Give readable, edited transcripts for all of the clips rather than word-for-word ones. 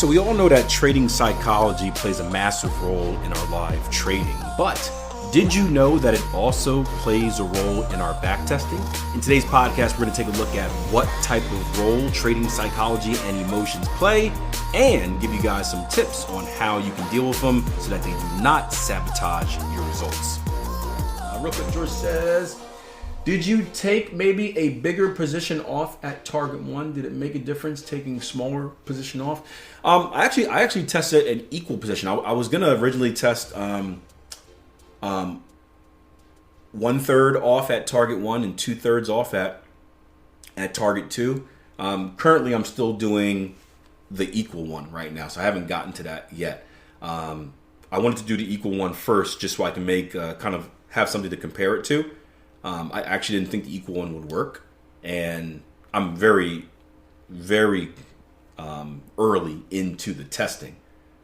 So we all know that trading psychology plays a massive role in our live trading, but did you know that it also plays a role in our backtesting? In today's podcast, we're going to take a look at what type of role trading psychology and emotions play and give you guys some tips on how you can deal with them so that they do not sabotage your results. Real quick, George says, did you take maybe a bigger position off at target one? Did it make a difference taking smaller position off? I actually tested an equal position. I was gonna originally test 1/3 off at target one and 2/3 off at target two. Currently, I'm still doing the equal one right now, so I haven't gotten to that yet. I wanted to do the equal one first, just so I can make kind of have something to compare it to. I actually didn't think the equal one would work, and I'm very, very early into the testing.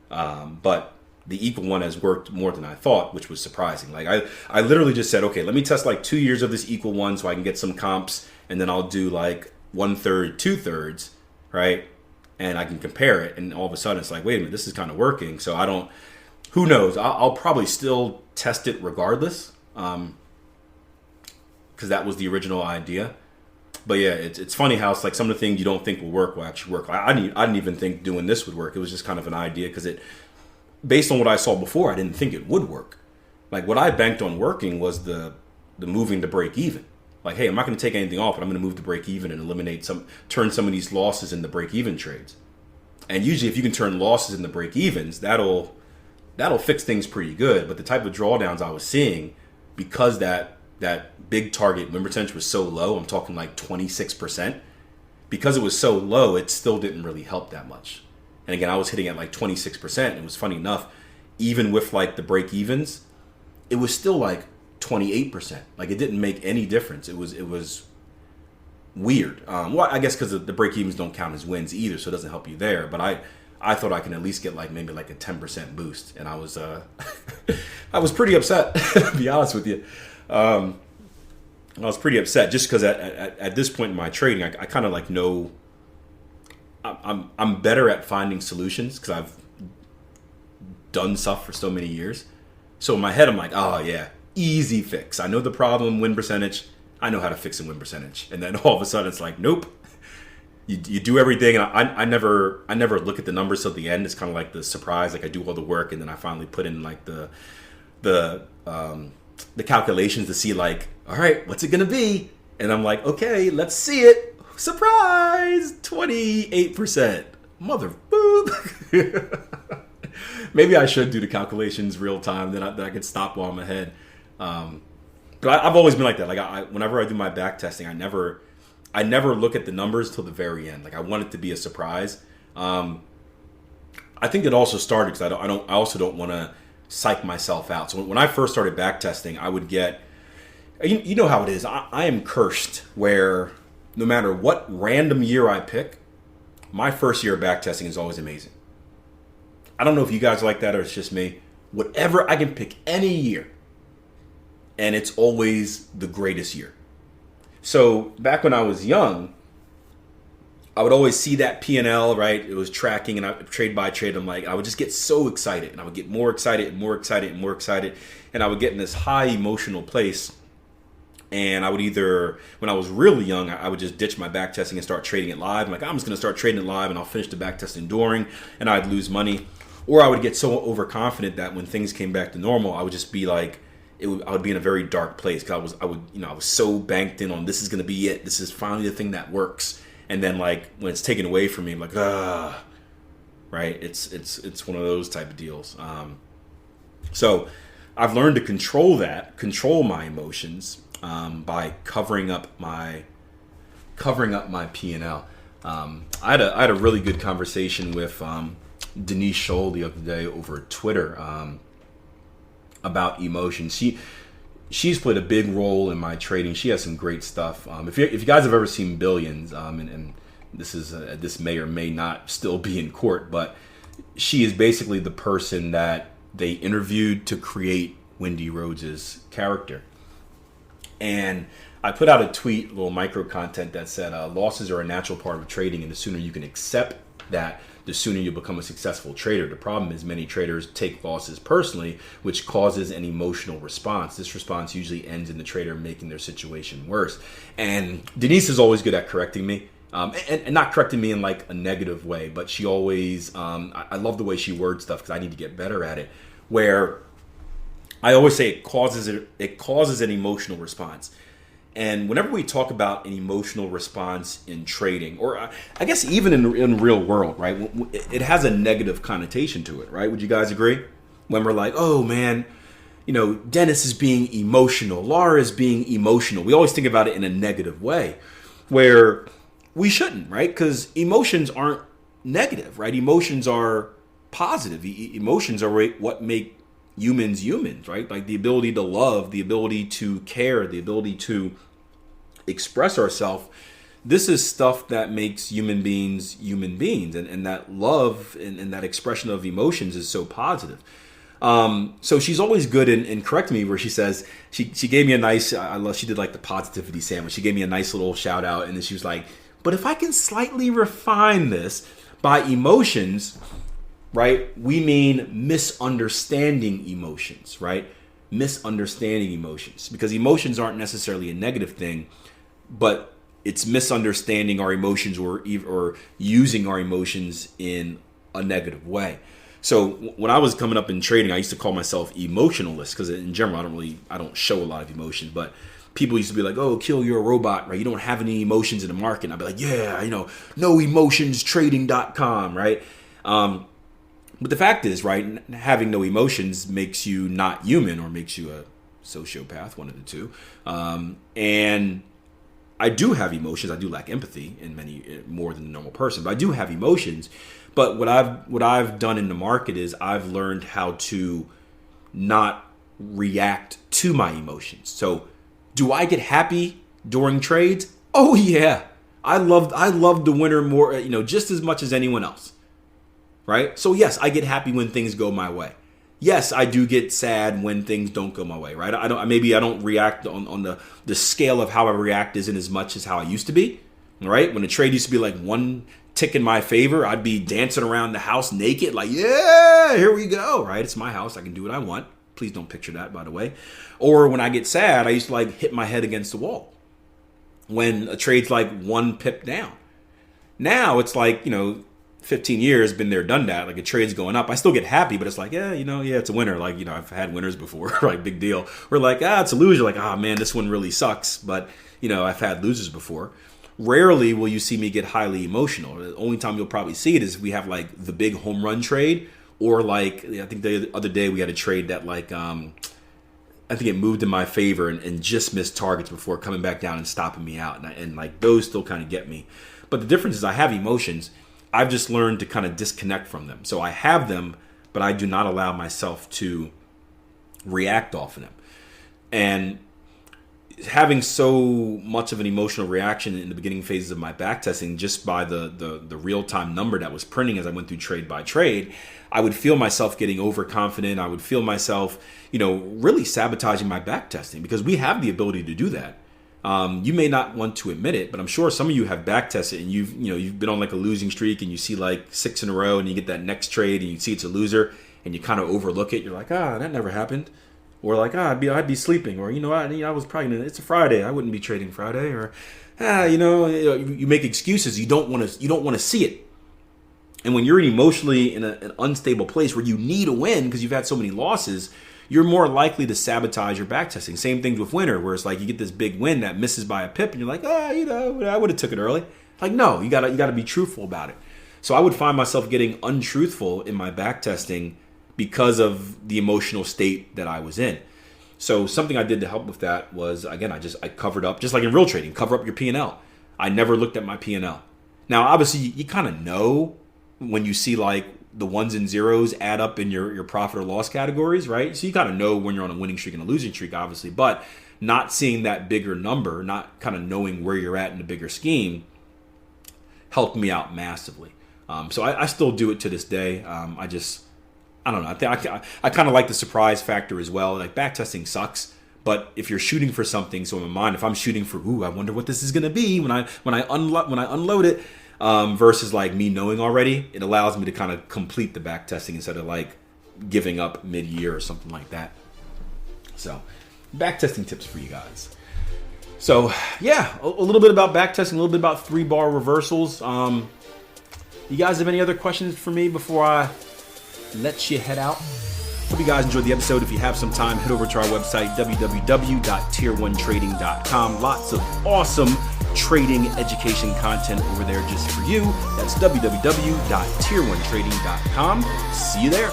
But the equal one has worked more than I thought, which was surprising. Like I literally just said, okay, let me test like 2 years of this equal one so I can get some comps, and then I'll do like 1/3, 2/3, right? And I can compare it, and all of a sudden it's like, wait a minute, this is kind of working. So who knows? I'll probably still test it regardless. Because that was the original idea. But yeah, it's funny how it's like some of the things you don't think will work will actually work. I didn't even think doing this would work. It was just kind of an idea because based on what I saw before, I didn't think it would work. Like what I banked on working was the moving to break even. Like, hey, I'm not going to take anything off, but I'm going to move to break even and turn some of these losses into break even trades. And usually if you can turn losses into break evens, that'll fix things pretty good. But the type of drawdowns I was seeing, because that big target win percentage was so low, I'm talking like 26%. Because it was so low, it still didn't really help that much. And again, I was hitting at like 26%. And it was funny enough, even with like the break evens, it was still like 28%. Like it didn't make any difference. It was weird. Well, I guess because the break evens don't count as wins either, so it doesn't help you there. But I thought I can at least get like maybe like a 10% boost, and I was I was pretty upset, to be honest with you. I was pretty upset just because at this point in my trading, I kind of like know I'm better at finding solutions because I've done stuff for so many years. So in my head, I'm like, oh yeah, easy fix. I know the problem, win percentage. I know how to fix a win percentage. And then all of a sudden, it's like, nope. You do everything, and I never look at the numbers till the end. It's kind of like the surprise. Like I do all the work, and then I finally put in like the calculations to see like, all right, what's it gonna be? And I'm like, okay, let's see it. Surprise, 28%. Mother boob. Maybe I should do the calculations real time. Then I could stop while I'm ahead. But I've always been like that. Like whenever I do my back testing, I never look at the numbers till the very end. Like I want it to be a surprise. I think it also started because I also don't want to psych myself out. So when I first started back testing, I would get, you know how it is. I am cursed where no matter what random year I pick, my first year of back testing is always amazing. I don't know if you guys like that or it's just me. Whatever, I can pick any year, and it's always the greatest year. So back when I was young, I would always see that P&L, right? It was tracking, and I trade by trade. I would just get so excited, and I would get more excited and more excited and more excited, and I would get in this high emotional place. And I would either, when I was really young, I would just ditch my back testing and start trading it live. I'm like, I'm just going to start trading it live, and I'll finish the back testing during, and I'd lose money. Or I would get so overconfident that when things came back to normal, I would just be like, I would be in a very dark place because I was so banked in on this is going to be it. This is finally the thing that works. And then like when it's taken away from me, I'm like, right? It's one of those type of deals. So I've learned to control my emotions by covering up my P&L. I had a really good conversation with Denise Scholl the other day over Twitter about emotions. She's played a big role in my trading. She has some great stuff. If you guys have ever seen Billions, and this may or may not still be in court, but she is basically the person that they interviewed to create Wendy Rhodes' character. And I put out a tweet, a little micro content that said losses are a natural part of trading, and the sooner you can accept that, the sooner you become a successful trader. The problem is many traders take losses personally, which causes an emotional response. This response usually ends in the trader making their situation worse. And Denise is always good at correcting me. And not correcting me in like a negative way, but she always, I love the way she words stuff because I need to get better at it, where I always say it causes an emotional response. And whenever we talk about an emotional response in trading, or I guess even in real world, right, it has a negative connotation to it, right? Would you guys agree? When we're like, oh man, Dennis is being emotional, Laura is being emotional. We always think about it in a negative way, where we shouldn't, right? Because emotions aren't negative, right? Emotions are positive. Emotions are what make humans, right? Like the ability to love, the ability to care, the ability to express ourselves. This is stuff that makes human beings. And that love and that expression of emotions is so positive. So she's always good in correcting me, where she says, she gave me a nice, she did like the positivity sandwich. She gave me a nice little shout out. And then she was like, but if I can slightly refine this by emotions, right, we mean misunderstanding emotions, right? Misunderstanding emotions, because emotions aren't necessarily a negative thing, but it's misunderstanding our emotions or using our emotions in a negative way. So when I was coming up in trading, I used to call myself emotionalist, because in general, I don't show a lot of emotion, but people used to be like, oh, Akil, you're a robot, right? You don't have any emotions in the market. And I'd be like, yeah, no emotions trading.com, right? But the fact is, right, having no emotions makes you not human, or makes you a sociopath, one of the two. And I do have emotions. I do lack empathy in many more than a normal person, but I do have emotions. But what I've done in the market is I've learned how to not react to my emotions. So do I get happy during trades? Oh yeah. I love the winner more, just as much as anyone else. Right? So yes, I get happy when things go my way. Yes, I do get sad when things don't go my way, right? I don't react on the scale of how I react isn't as much as how I used to be. Right? When the trade used to be like one tick in my favor, I'd be dancing around the house naked, like, yeah, here we go, right? It's my house. I can do what I want. Please don't picture that, by the way. Or when I get sad, I used to like hit my head against the wall when a trade's like one pip down. Now it's like, 15 years, been there, done that. Like a trade's going up. I still get happy, but it's like, yeah, it's a winner. Like, I've had winners before, right? Big deal. We're like, it's a loser. Like, man, this one really sucks. But, I've had losers before. Rarely will you see me get highly emotional. The only time you'll probably see it is if we have like the big home run trade, or like, I think the other day we had a trade that like, I think it moved in my favor and just missed targets before coming back down and stopping me out. And like those still kind of get me. But the difference is I have emotions. I've just learned to kind of disconnect from them. So I have them, but I do not allow myself to react off of them. And having so much of an emotional reaction in the beginning phases of my backtesting, just by the real-time number that was printing as I went through trade by trade, I would feel myself getting overconfident. I would feel myself, really sabotaging my backtesting, because we have the ability to do that. You may not want to admit it, but I'm sure some of you have backtested and you've been on like a losing streak and you see like 6 in a row and you get that next trade and you see it's a loser and you kind of overlook it. You're like, that never happened. Or like, I'd be sleeping. Or, I was probably, it's a Friday. I wouldn't be trading Friday. Or, you make excuses. You don't want to see it. And when you're emotionally in an unstable place where you need a win because you've had so many losses, you're more likely to sabotage your backtesting. Same thing with winner, where it's like you get this big win that misses by a pip and you're like, I would have took it early. Like, no, you gotta be truthful about it. So I would find myself getting untruthful in my backtesting because of the emotional state that I was in. So something I did to help with that was, again, I covered up, just like in real trading, cover up your P&L. I never looked at my P&L. Now, obviously, you kind of know when you see like the ones and zeros add up in your profit or loss categories, right? So you kind of know when you're on a winning streak and a losing streak, obviously, but not seeing that bigger number, not kind of knowing where you're at in the bigger scheme, helped me out massively. So I still do it to this day. I don't know. I kind of like the surprise factor as well. Like backtesting sucks, but if you're shooting for something, so in my mind, if I'm shooting for, I wonder what this is going to be when I unload it, versus like me knowing already. It allows me to kind of complete the back testing instead of like giving up mid-year or something like that. So back testing tips for you guys. So yeah, a little bit about back testing, a little bit about 3-bar reversals. You guys have any other questions for me before I let you head out? Hope you guys enjoyed the episode. If you have some time, head over to our website, www.tier1trading.com. Lots of awesome trading education content over there just for you. That's www.tier1trading.com. See you there.